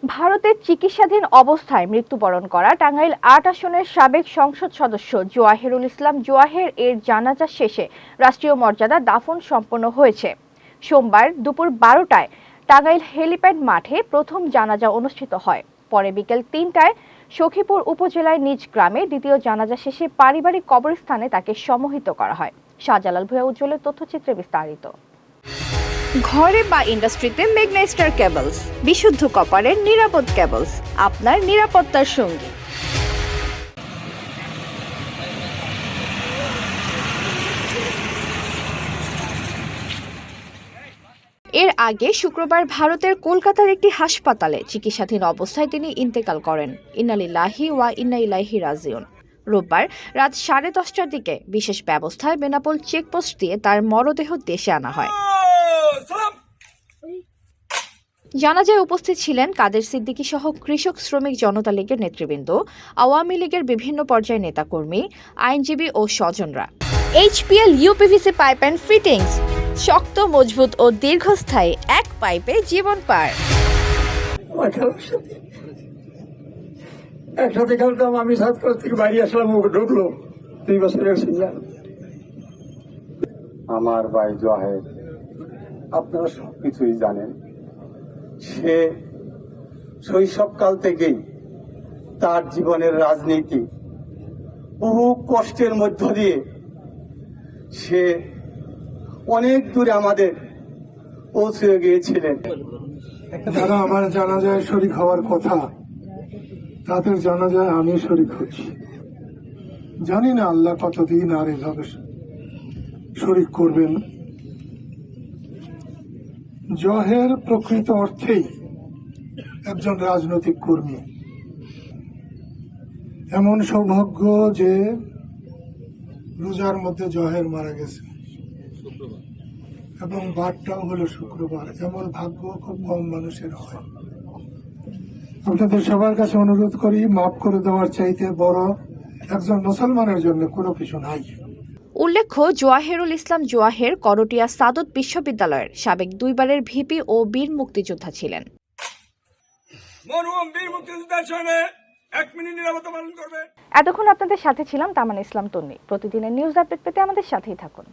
ভারতে চিকিৎসাধীন অবস্থায় মৃত্যুবরণ করা টাঙ্গাইল ৮ আসনের সাবেক সংসদ সদস্য জোয়াহিরুল ইসলাম জোয়াহের এর জানাজা শেষে রাষ্ট্রীয় মর্যাদা দাফন সম্পন্ন হয়েছে। সোমবার দুপুর ১২টায় টাঙ্গাইল হেলিপ্যাড মাঠে প্রথম জানাজা অনুষ্ঠিত হয়। পরে বিকেল ৩টায় সখীপুর উপজেলায় নিজ গ্রামে দ্বিতীয় জানাজা শেষে পারিবারিক কবরস্থানে তাকে সমাহিত করা হয়। শাহজালাল ভূঁইয়া উজ্জ্বলের তথ্যচিত্রে বিস্তারিত। ঘরে বা ইন্ডাস্ট্রিতে মেঘনা স্টার কেবলস, বিশুদ্ধ কপারের নিরাপদ কেবলস, আপনার নিরাপত্তার সঙ্গী। এর আগে শুক্রবার ভারতের কলকাতার একটি হাসপাতালে চিকিৎসাধীন অবস্থায় তিনি ইন্তেকাল করেন। ইন্না লিল্লাহি ওয়া ইন্না ইলাইহি রাজিউন। রোববার রাত 10:30টার দিকে বিশেষ ব্যবস্থায় বেনাপোল চেকপোস্ট দিয়ে তার মরদেহ দেশে আনা হয়। জানাজায় উপস্থিত ছিলেন কাদের সিদ্দিকী সহ কৃষক শ্রমিক জনতা লীগের নেতৃবৃন্দ, আওয়ামী লীগের বিভিন্ন পর্যায়ের নেতাকর্মী, আইনজীবী ও স্বজনরা। HPL uPVC pipe and fittings, শক্ত, মজবুত ও দীর্ঘস্থায়ী এক পাইপে জীবন পার। একসাথে খেলতাম, আমি সাতক্ষীরা থেকে বাইরে আসলাম, ও ঢুকলো 2 বছরের ছিলাম। আমার ভাই জোয়াহের, আপনারা সবকিছুই জানেন। সে শৈশবকাল থেকেই তার জীবনের রাজনীতি বহু কষ্টের মধ্য দিয়ে সে অনেক দূরে আমাদের পৌঁছে গিয়েছিলেন। যারা আমার জানাজায় শরীক হওয়ার কথা, তাদের জানাজায় আমি শরীক হচ্ছি। জানি না আল্লাহ কতদিন আর এভাবে শরীক করবেন। জহের প্রকৃত অর্থেই একজন রাজনৈতিক কর্মী। এমন সৌভাগ্য যে রোজার মধ্যে জহের মারা গেছে এবং বারটাও হলো শুক্রবার। এমন ভাগ্য খুব কম মানুষের হয়। আপনাদের সবার কাছে অনুরোধ করি, মাফ করে দেওয়ার চাইতে বড় একজন মুসলমানের জন্য কোনো কিছু নাই। উল্লেখ্য, জোয়াহিরুল ইসলাম জোয়াহের করটিয়া সাদত বিশ্ববিদ্যালয়ের সাবেক 2 বারের ভিপি ও বীর মুক্তিযোদ্ধা ছিলেন। এতক্ষণ আপনাদের সাথে ছিলাম তামান ইসলাম তন্নি। প্রতিদিনের নিউজ আপডেট পেতে আমাদের সাথেই থাকুন।